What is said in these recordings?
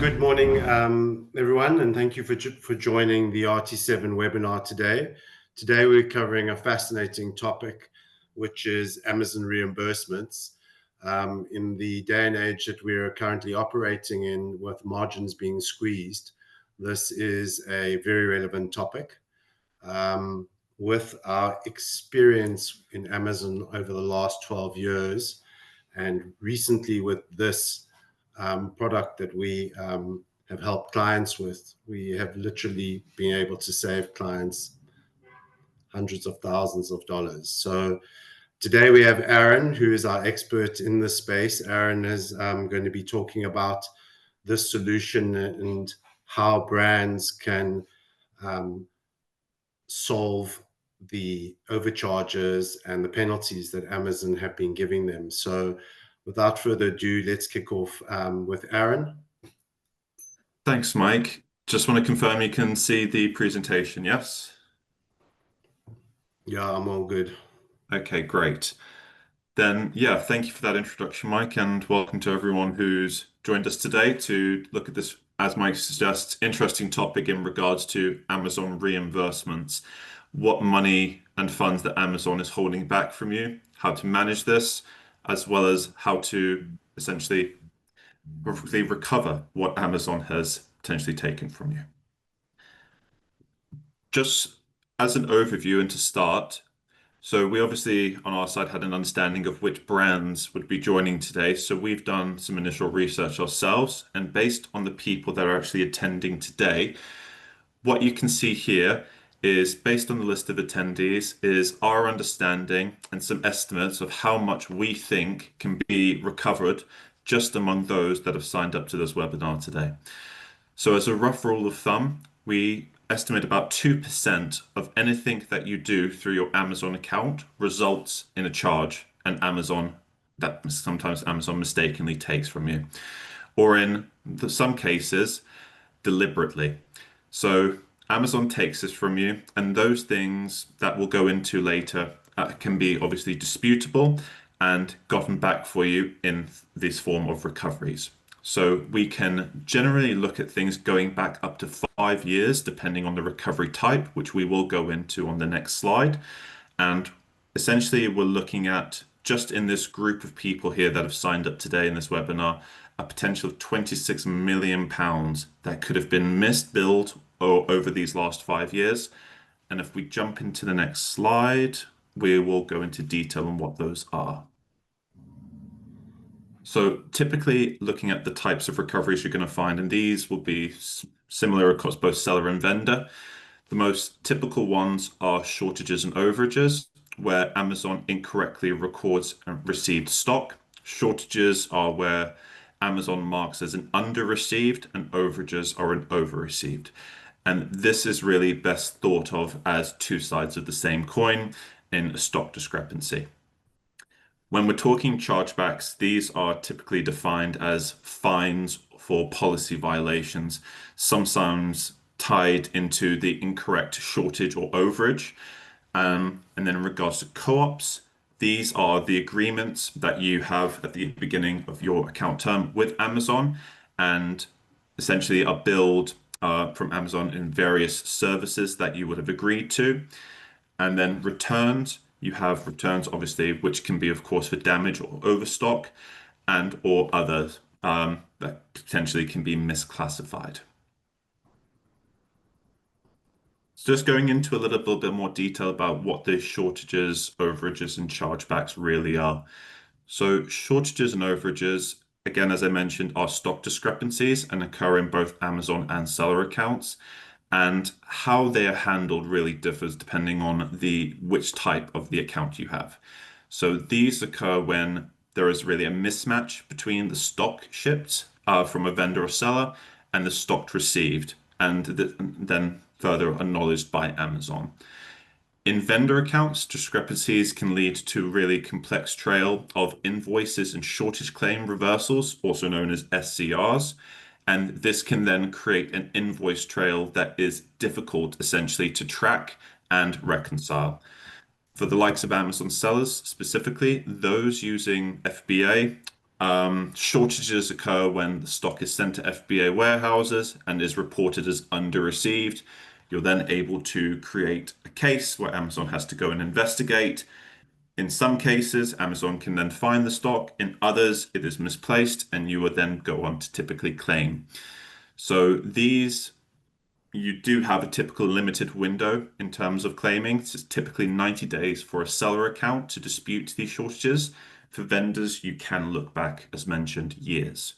Good morning, everyone, and thank you for joining the RT7 webinar today. Today, we're covering a fascinating topic, which is Amazon reimbursements. In the day and age that we're currently operating in, with margins being squeezed, this is a very relevant topic. With our experience in Amazon over the last 12 years, and recently with this product that we have helped clients with, we have literally been able to save clients hundreds of thousands of dollars. So today we have Aaron, who is our expert in this space. Aaron is going to be talking about this solution and how brands can solve the overcharges and the penalties that Amazon have been giving them. So without further ado, let's kick off with Aaron. Thanks, Mike. Just want to confirm you can see the presentation, yes? Yeah, I'm all good. Okay, great. Then, yeah, thank you for that introduction, Mike, and welcome to everyone who's joined us today to look at this, as Mike suggests, interesting topic in regards to Amazon reimbursements, what money and funds that Amazon is holding back from you, how to manage this, as well as how to essentially recover what Amazon has potentially taken from you. Just as an overview and to start, so we obviously on our side had an understanding of which brands would be joining today. So we've done some initial research ourselves, and based on the people that are actually attending today, what you can see here is based on the list of attendees is our understanding and some estimates of how much we think can be recovered just among those that have signed up to this webinar today. So as a rough rule of thumb, we estimate about 2% of anything that you do through your Amazon account results in a charge, and sometimes Amazon mistakenly takes from you, or in some cases, deliberately. So Amazon takes this from you, and those things that we'll go into later can be obviously disputable and gotten back for you in this form of recoveries. So we can generally look at things going back up to 5 years, depending on the recovery type, which we will go into on the next slide. And essentially, we're looking at, just in this group of people here that have signed up today in this webinar, a potential of £26 million that could have been misbilled over these last 5 years. And if we jump into the next slide, we will go into detail on what those are. So typically looking at the types of recoveries you're going to find, and these will be similar across both seller and vendor. The most typical ones are shortages and overages, where Amazon incorrectly records received stock. Shortages are where Amazon marks as an under-received, and overages are an over-received. And this is really best thought of as two sides of the same coin in a stock discrepancy. When we're talking chargebacks, these are typically defined as fines for policy violations, sometimes tied into the incorrect shortage or overage. And then in regards to co-ops, these are the agreements that you have at the beginning of your account term with Amazon, and essentially are billed from Amazon in various services that you would have agreed to. And then returns. You have returns, obviously, which can be, of course, for damage or overstock, and or others that potentially can be misclassified. So just going into a little bit more detail about what the shortages, overages, and chargebacks really are. So shortages and overages, again, as I mentioned, are stock discrepancies and occur in both Amazon and seller accounts. And how they are handled really differs depending on which type of the account you have. So these occur when there is really a mismatch between the stock shipped from a vendor or seller and the stock received, and then further acknowledged by Amazon. In vendor accounts, discrepancies can lead to really complex trail of invoices and shortage claim reversals, also known as SCRs. And this can then create an invoice trail that is difficult essentially to track and reconcile. For the likes of Amazon sellers specifically, those using FBA Shortages occur when the stock is sent to FBA warehouses and is reported as under-received. You're then able to create a case where Amazon has to go and investigate. In some cases, Amazon can then find the stock. In others, it is misplaced, and you would then go on to typically claim. So these, you do have a typical limited window in terms of claiming. It's typically 90 days for a seller account to dispute these shortages. For vendors, you can look back, as mentioned, years.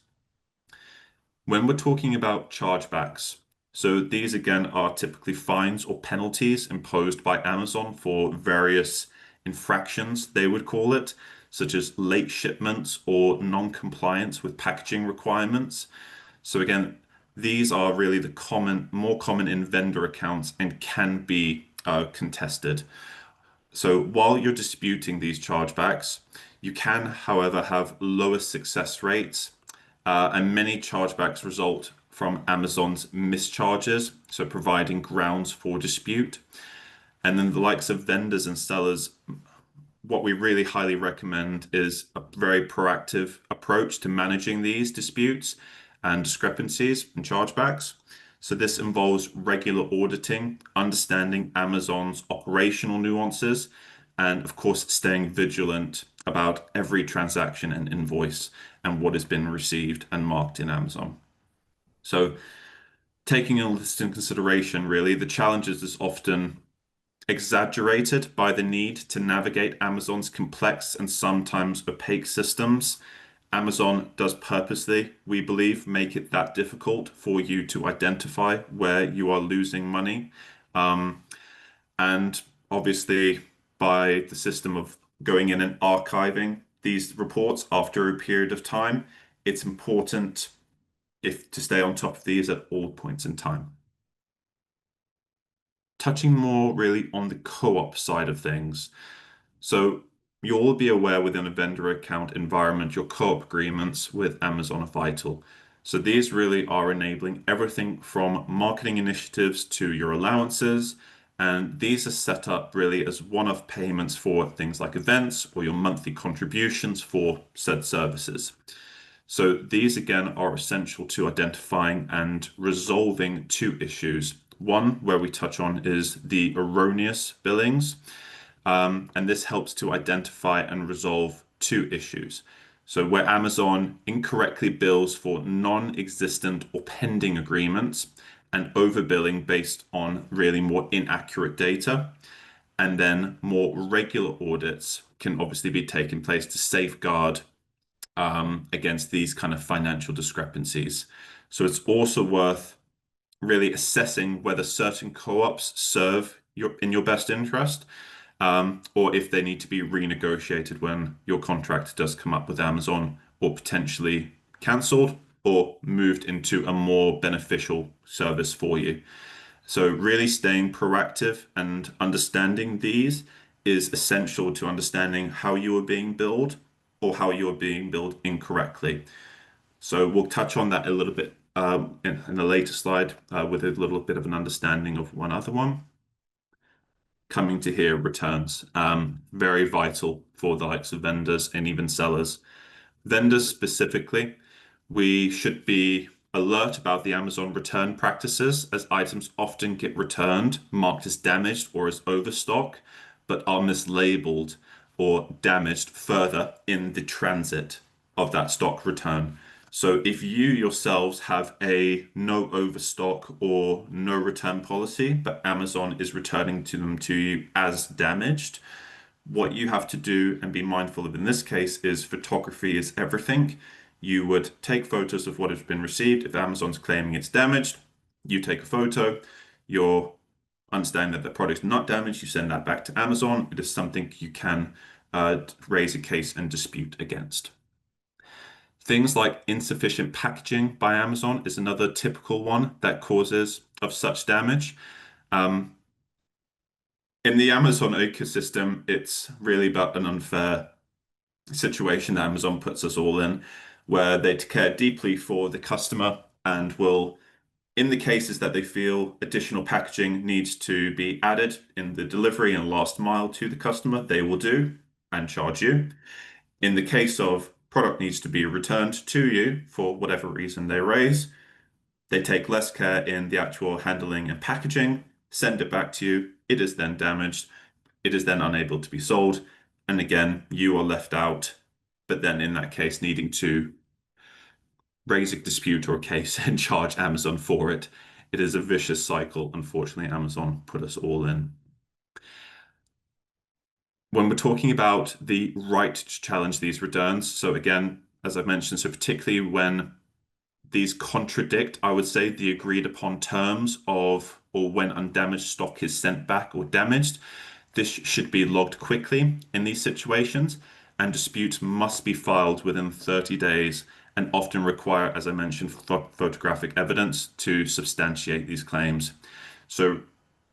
When we're talking about chargebacks, so these again are typically fines or penalties imposed by Amazon for various infractions, they would call it, such as late shipments or non-compliance with packaging requirements. So again, these are really more common in vendor accounts and can be contested. So while you're disputing these chargebacks, you can, however, have lower success rates, and many chargebacks result from Amazon's mischarges, so providing grounds for dispute. And then the likes of vendors and sellers, what we really highly recommend is a very proactive approach to managing these disputes and discrepancies and chargebacks. So this involves regular auditing, understanding Amazon's operational nuances, and of course, staying vigilant about every transaction and invoice and what has been received and marked in Amazon. So taking all this into consideration, really, the challenges is often exaggerated by the need to navigate Amazon's complex and sometimes opaque systems. Amazon does purposely, we believe, make it that difficult for you to identify where you are losing money. And obviously, by the system of going in and archiving these reports after a period of time, it's important to stay on top of these at all points in time. Touching more really on the co-op side of things. So you'll all be aware within a vendor account environment, your co-op agreements with Amazon are vital. So these really are enabling everything from marketing initiatives to your allowances. And these are set up really as one-off payments for things like events or your monthly contributions for said services. So these again are essential to identifying and resolving two issues. One, where we touch on, is the erroneous billings. And this helps to identify and resolve two issues. So where Amazon incorrectly bills for non-existent or pending agreements and overbilling based on really more inaccurate data. And then more regular audits can obviously be taking place to safeguard against these kind of financial discrepancies. So it's also worth really assessing whether certain co-ops serve in your best interest, or if they need to be renegotiated when your contract does come up with Amazon, or potentially cancelled or moved into a more beneficial service for you. So really staying proactive and understanding these is essential to understanding how you are being billed or how you are being billed incorrectly. So we'll touch on that a little bit in a later slide with a little bit of an understanding of one other one. Coming to here, returns, very vital for the likes of vendors and even sellers. Vendors specifically, we should be alert about the Amazon return practices, as items often get returned, marked as damaged or as overstock, but are mislabeled or damaged further in the transit of that stock return. So if you yourselves have a no overstock or no return policy, but Amazon is returning them to you as damaged, what you have to do and be mindful of in this case is photography is everything. You would take photos of what has been received. If Amazon's claiming it's damaged, you take a photo. You're understanding that the product's not damaged. You send that back to Amazon. It is something you can raise a case and dispute against. Things like insufficient packaging by Amazon is another typical one that causes of such damage. In the Amazon ecosystem, it's really about an unfair situation that Amazon puts us all in, where they care deeply for the customer and will, in the cases that they feel additional packaging needs to be added in the delivery and last mile to the customer, they will do and charge you. In the case of product needs to be returned to you for whatever reason they raise. They take less care in the actual handling and packaging, send it back to you. It is then damaged. It is then unable to be sold. And again, you are left out, but then in that case, needing to raise a dispute or a case and charge Amazon for it. It is a vicious cycle. Unfortunately, Amazon put us all in. When we're talking about the right to challenge these returns, so again, as I've mentioned, so particularly when these contradict, I would say, the agreed upon terms of, or when undamaged stock is sent back or damaged, this should be logged quickly in these situations, and disputes must be filed within 30 days and often require, as I mentioned, photographic evidence to substantiate these claims. So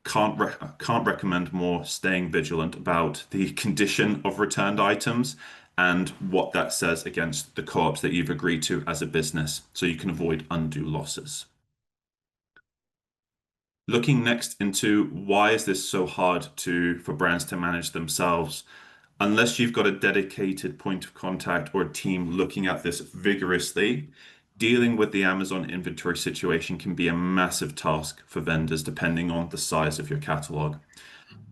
can't recommend more staying vigilant about the condition of returned items and what that says against the co-ops that you've agreed to as a business, so you can avoid undue losses. Looking next into why is this so hard for brands to manage themselves? Unless you've got a dedicated point of contact or a team looking at this vigorously, dealing with the Amazon inventory situation can be a massive task for vendors depending on the size of your catalog.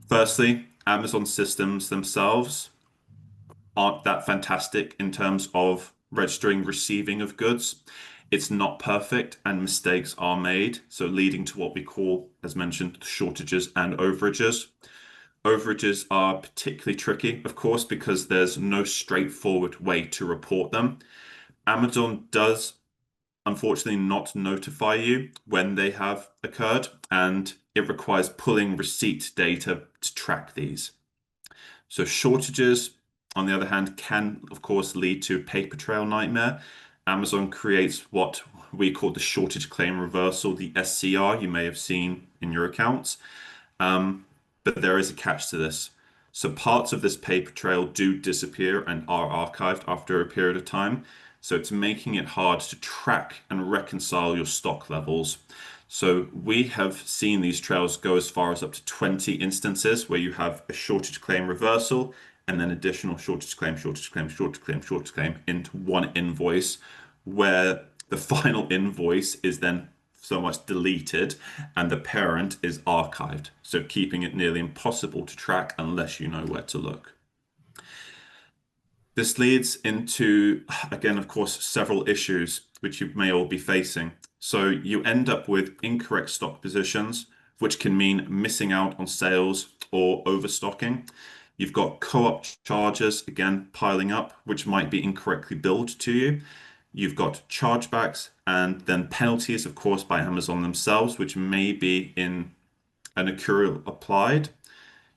Firstly, Amazon systems themselves aren't that fantastic in terms of registering receiving of goods. It's not perfect and mistakes are made, so leading to what we call, as mentioned, shortages and overages. Overages are particularly tricky, of course, because there's no straightforward way to report them. Amazon does unfortunately not notify you when they have occurred, and it requires pulling receipt data to track these. So shortages, on the other hand, can of course lead to paper trail nightmare. Amazon creates what we call the shortage claim reversal, the SCR you may have seen in your accounts. But there is a catch to this. So parts of this paper trail do disappear and are archived after a period of time. So it's making it hard to track and reconcile your stock levels. So we have seen these trails go as far as up to 20 instances where you have a shortage claim reversal and then additional shortage claim, shortage claim, shortage claim, shortage claim into one invoice, where the final invoice is then so much deleted and the parent is archived. So keeping it nearly impossible to track unless you know where to look. This leads into, again, of course, several issues which you may all be facing. So you end up with incorrect stock positions, which can mean missing out on sales or overstocking. You've got co-op charges, again, piling up, which might be incorrectly billed to you. You've got chargebacks and then penalties, of course, by Amazon themselves, which may be in an accrual applied.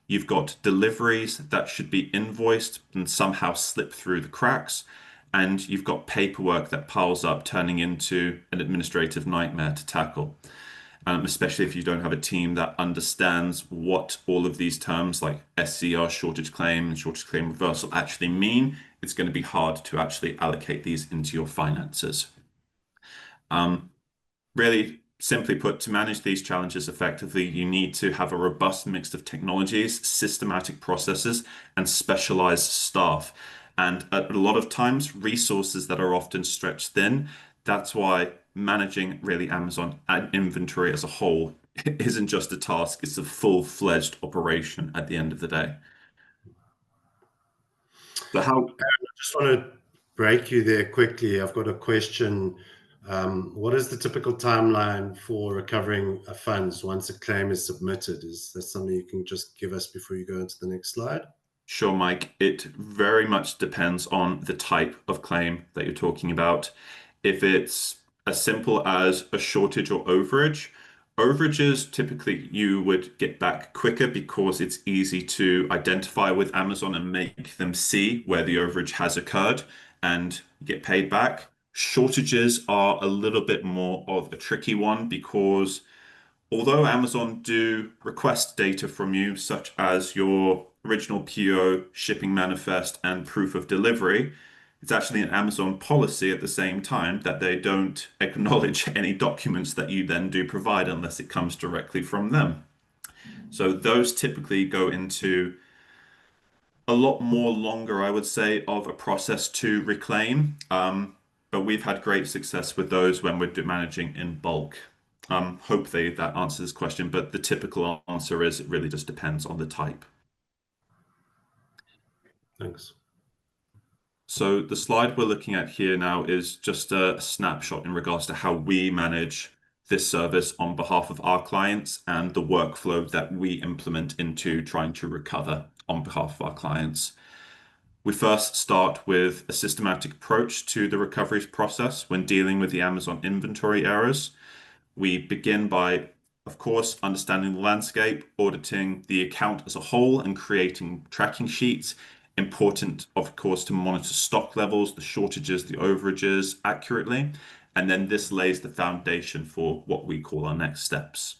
You've got deliveries that should be invoiced and somehow slip through the cracks. And you've got paperwork that piles up, turning into an administrative nightmare to tackle. Especially if you don't have a team that understands what all of these terms like SCR, shortage claim, and shortage claim reversal actually mean. It's going to be hard to actually allocate these into your finances. Really simply put, to manage these challenges effectively, you need to have a robust mix of technologies, systematic processes, and specialized staff. And a lot of times, resources that are often stretched thin. That's why managing really Amazon inventory as a whole isn't just a task, it's a full-fledged operation at the end of the day. So how I just want to break you there quickly. I've got a question. What is the typical timeline for recovering funds once a claim is submitted? Is that something you can just give us before you go into the next slide? Sure, Mike. It very much depends on the type of claim that you're talking about. If it's as simple as a shortage or overage, overages typically you would get back quicker because it's easy to identify with Amazon and make them see where the overage has occurred and get paid back. Shortages are a little bit more of a tricky one because although Amazon do request data from you, such as your original PO, shipping manifest, and proof of delivery, it's actually an Amazon policy at the same time that they don't acknowledge any documents that you then do provide unless it comes directly from them. So those typically go into a lot more longer, I would say, of a process to reclaim. But we've had great success with those when we're managing in bulk. Hopefully that answers this question, but the typical answer is it really just depends on the type. Thanks. So the slide we're looking at here now is just a snapshot in regards to how we manage this service on behalf of our clients and the workflow that we implement into trying to recover on behalf of our clients. We first start with a systematic approach to the recovery process when dealing with the Amazon inventory errors. We begin by, of course, understanding the landscape, auditing the account as a whole, and creating tracking sheets. Important, of course, to monitor stock levels, the shortages, the overages accurately. And then this lays the foundation for what we call our next steps.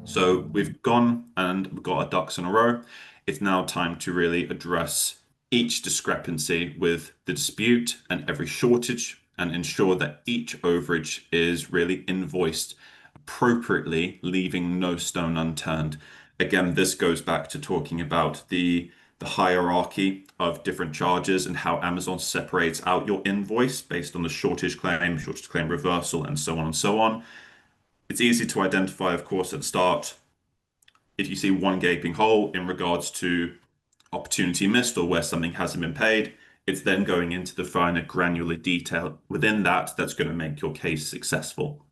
So we've gone and we've got our ducks in a row. It's now time to really address each discrepancy with the dispute and every shortage and ensure that each overage is really invoiced appropriately, leaving no stone unturned. Again, this goes back to talking about the hierarchy of different charges and how Amazon separates out your invoice based on the shortage claim reversal, and so on and so on. It's easy to identify, of course, at the start if you see one gaping hole in regards to opportunity missed or where something hasn't been paid. It's then going into the finer granular detail within that that's going to make your case successful.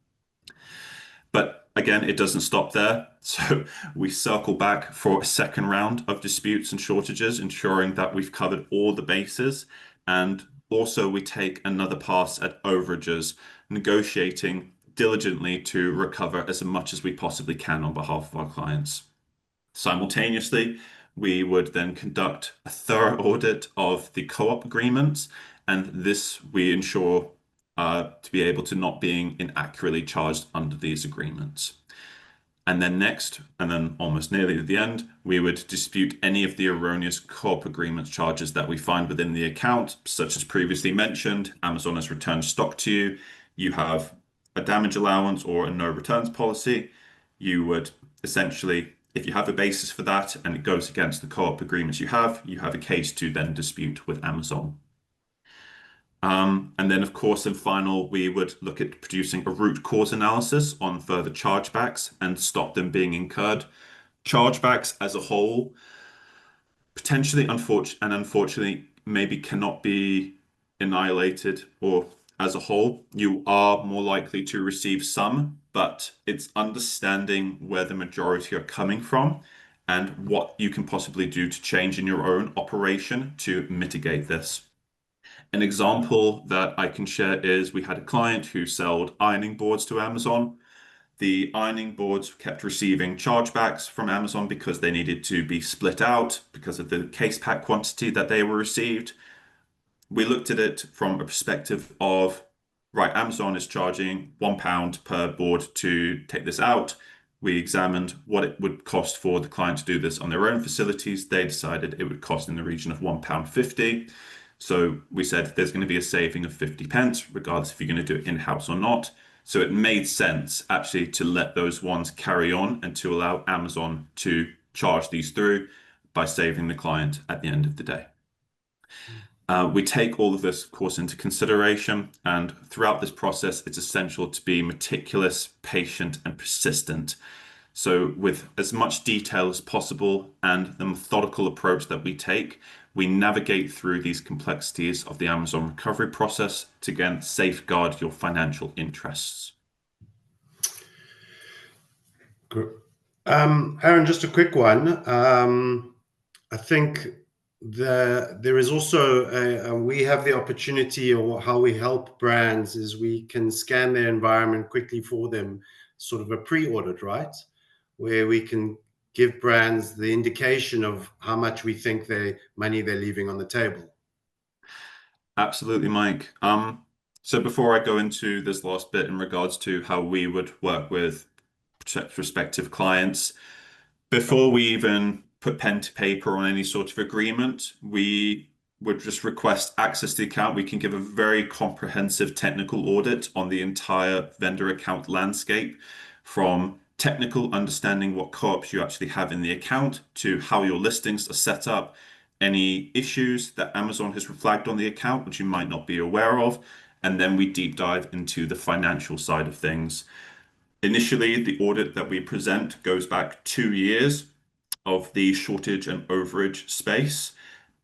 But again, it doesn't stop there. So we circle back for a second round of disputes and shortages, ensuring that we've covered all the bases. And also we take another pass at overages, negotiating diligently to recover as much as we possibly can on behalf of our clients. Simultaneously, we would then conduct a thorough audit of the co-op agreements, and this we ensure to be able to not being inaccurately charged under these agreements. And then next, and then almost nearly at the end, we would dispute any of the erroneous co-op agreements charges that we find within the account, such as previously mentioned. Amazon has returned stock to you. You have a damage allowance or a no returns policy. You would essentially, if you have a basis for that and it goes against the co-op agreements you have a case to then dispute with Amazon. And then, of course, in final, we would look at producing a root cause analysis on further chargebacks and stop them being incurred. Chargebacks as a whole, potentially unfortunately, maybe cannot be annihilated, or as a whole, you are more likely to receive some, but it's understanding where the majority are coming from and what you can possibly do to change in your own operation to mitigate this. An example that I can share is we had a client who sold ironing boards to Amazon. The ironing boards kept receiving chargebacks from Amazon because they needed to be split out because of the case pack quantity that they were received. We looked at it from a perspective of, right, Amazon is charging £1 per board to take this out. We examined what it would cost for the client to do this on their own facilities. They decided it would cost in the region of £1.50. So we said there's going to be a saving of 50 pence, regardless if you're going to do it in-house or not. So it made sense actually to let those ones carry on and to allow Amazon to charge these through by saving the client at the end of the day. We take all of this, of course, into consideration, and throughout this process, it's essential to be meticulous, patient, and persistent. So with as much detail as possible and the methodical approach that we take, we navigate through these complexities of the Amazon recovery process to, again, safeguard your financial interests. Aaron, just a quick one. I think there is also we have the opportunity, or how we help brands is we can scan their environment quickly for them, sort of a pre-audit, right? Where we can give brands the indication of how much we think money they're leaving on the table. Absolutely, Mike. So before I go into this last bit in regards to how we would work with prospective clients, before we even put pen to paper on any sort of agreement, we would just request access to the account. We can give a very comprehensive technical audit on the entire vendor account landscape, from technical understanding what co-ops you actually have in the account to how your listings are set up, any issues that Amazon has flagged on the account, which you might not be aware of, and then we deep dive into the financial side of things. Initially, the audit that we present goes back 2 years of the shortage and overage space.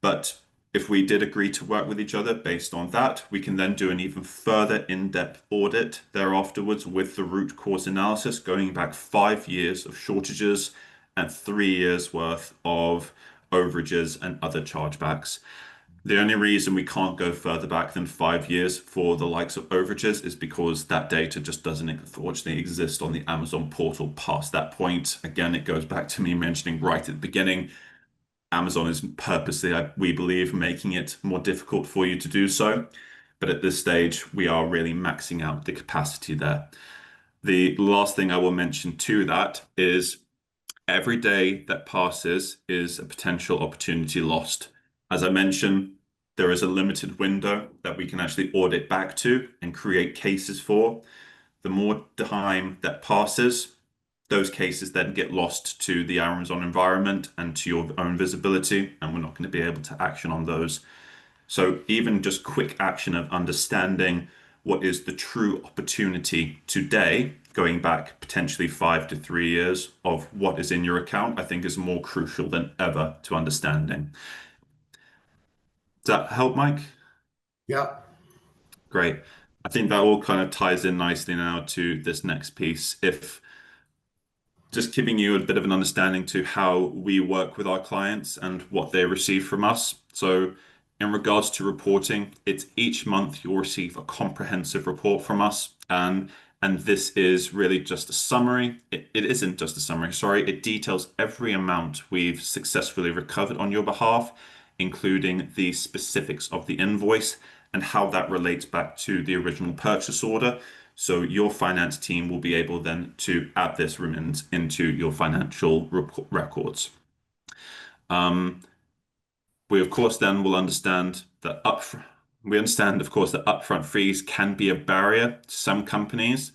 But if we did agree to work with each other based on that, we can then do an even further in-depth audit thereafterwards with the root cause analysis going back 5 years of shortages and 3 years worth of overages and other chargebacks. The only reason we can't go further back than 5 years for the likes of overages is because that data just doesn't unfortunately exist on the Amazon portal past that point. Again, it goes back to me mentioning right at the beginning, Amazon is purposely, we believe, making it more difficult for you to do so. But at this stage, we are really maxing out the capacity there. The last thing I will mention to that is every day that passes is a potential opportunity lost. As I mentioned, there is a limited window that we can actually audit back to and create cases for. The more time that passes, those cases then get lost to the Amazon environment and to your own visibility, and we're not going to be able to action on those. So even just quick action of understanding what is the true opportunity today, going back potentially 5 to 3 years of what is in your account, I think is more crucial than ever to understanding. Does that help, Mike? Yeah. Great. I think that all kind of ties in nicely now to this next piece. If just giving you a bit of an understanding to how we work with our clients and what they receive from us. So in regards to reporting, it's each month you'll receive a comprehensive report from us. And this is really just a summary. It isn't just a summary, sorry. It details every amount we've successfully recovered on your behalf, including the specifics of the invoice and how that relates back to the original purchase order. So your finance team will be able then to add this remittance into your financial records. We of course then will understand that of course that upfront fees can be a barrier to some companies,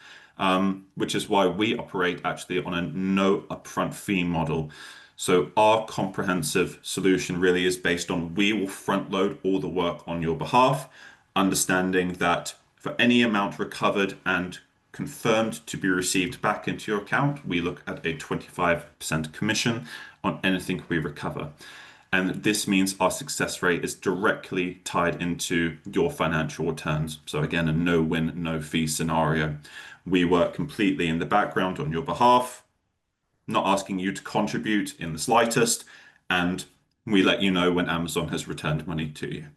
which is why we operate actually on a no upfront fee model. So our comprehensive solution really is based on we will front load all the work on your behalf, understanding that for any amount recovered and confirmed to be received back into your account, we look at a 25% commission on anything we recover. And this means our success rate is directly tied into your financial returns. So again, a no-win, no-fee scenario. We work completely in the background on your behalf, not asking you to contribute in the slightest, and we let you know when Amazon has returned money to you.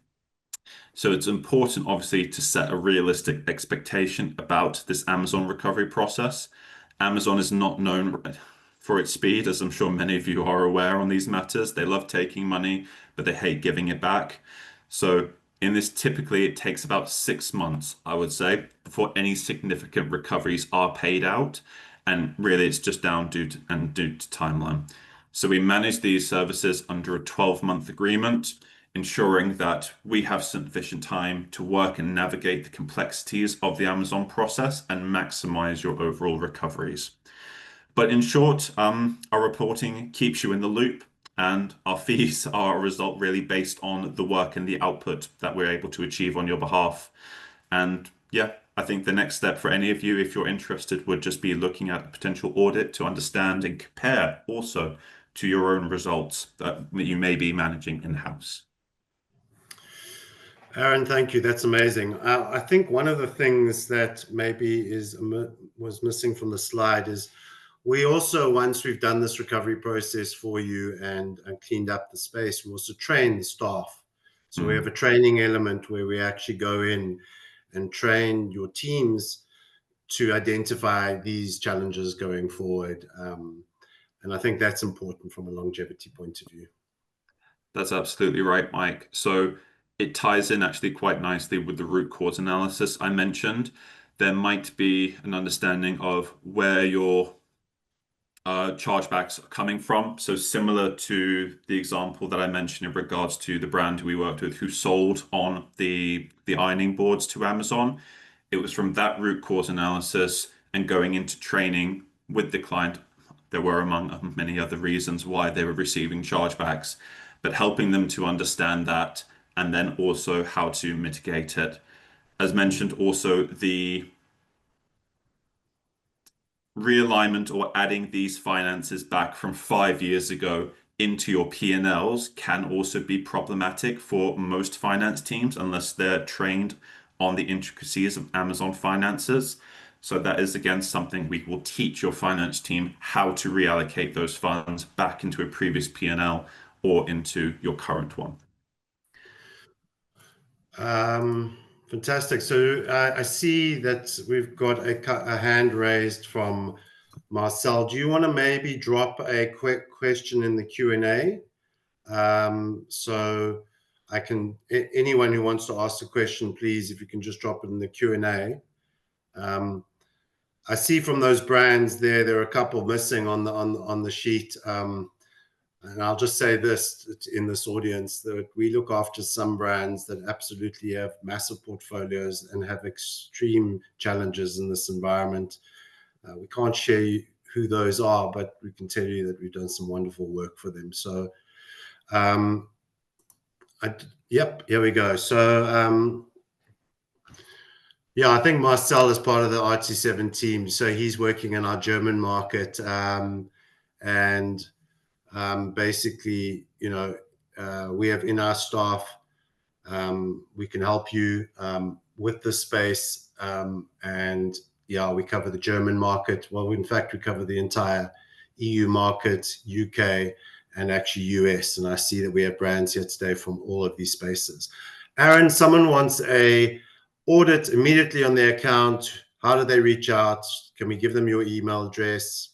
So it's important, obviously, to set a realistic expectation about this Amazon recovery process. Amazon is not known for its speed, as I'm sure many of you are aware on these matters. They love taking money, but they hate giving it back. So in this, typically, it takes about 6 months, I would say, before any significant recoveries are paid out. And really, it's just due to timeline. So we manage these services under a 12-month agreement, ensuring that we have sufficient time to work and navigate the complexities of the Amazon process and maximize your overall recoveries. But in short, our reporting keeps you in the loop, and our fees are a result really based on the work and the output that we're able to achieve on your behalf. And yeah, I think the next step for any of you, if you're interested, would just be looking at a potential audit to understand and compare also to your own results that you may be managing in-house. Aaron, thank you. That's amazing. I think one of the things that maybe was missing from the slide is we also, once we've done this recovery process for you and cleaned up the space, we also train the staff. So we have a training element where we actually go in and train your teams to identify these challenges going forward. And I think that's important from a longevity point of view. That's absolutely right, Mike. So it ties in actually quite nicely with the root cause analysis I mentioned. There might be an understanding of where your chargebacks are coming from. So similar to the example that I mentioned in regards to the brand we worked with who sold on the ironing boards to Amazon. It was from that root cause analysis and going into training with the client. There were among many other reasons why they were receiving chargebacks. but helping them to understand that and then also how to mitigate it. As mentioned, also the realignment or adding these finances back from 5 years ago into your P&Ls can also be problematic for most finance teams unless they're trained on the intricacies of Amazon finances. So that is again something we will teach your finance team how to reallocate those funds back into a previous P&L or into your current one. Fantastic. So I see that we've got a hand raised from Marcel. Do you want to maybe drop a quick question in the Q&A? So I can, anyone who wants to ask a question, please, if you can just drop it in the Q&A. I see from those brands there are a couple missing on the sheet. And I'll just say this in this audience, that we look after some brands that absolutely have massive portfolios and have extreme challenges in this environment. We can't share who those are, but we can tell you that we've done some wonderful work for them. So, yep, here we go. So, yeah, I think Marcel is part of the RT7 team. So he's working in our German market, and basically, you know, we have in our staff, we can help you with this space, and yeah, we cover the German market. Well, in fact, we cover the entire EU market, UK, and actually US. And I see that we have brands here today from all of these spaces. Aaron, someone wants a audit immediately on their account. How do they reach out? Can we give them your email address?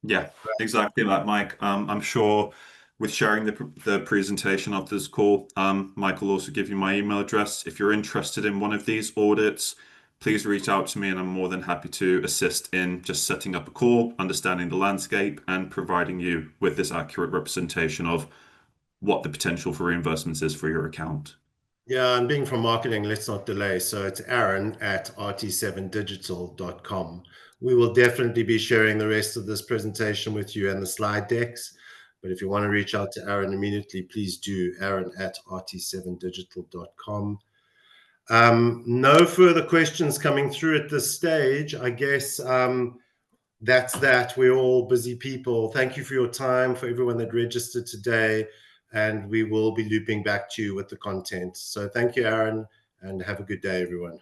Yeah, exactly like Mike. I'm sure with sharing the presentation of this call, Mike will also give you my email address. If you're interested in one of these audits, please reach out to me and I'm more than happy to assist in just setting up a call, understanding the landscape, and providing you with this accurate representation of what the potential for reimbursements is for your account. Yeah, and being from marketing, let's not delay. So it's Aaron at RT7Digital.com. We will definitely be sharing the rest of this presentation with you and the slide decks. But if you want to reach out to Aaron immediately, please do, Aaron at RT7Digital.com. No further questions coming through at this stage. I guess that's that. We're all busy people. Thank you for your time, for everyone that registered today. And we will be looping back to you with the content. So thank you, Aaron, and have a good day, everyone.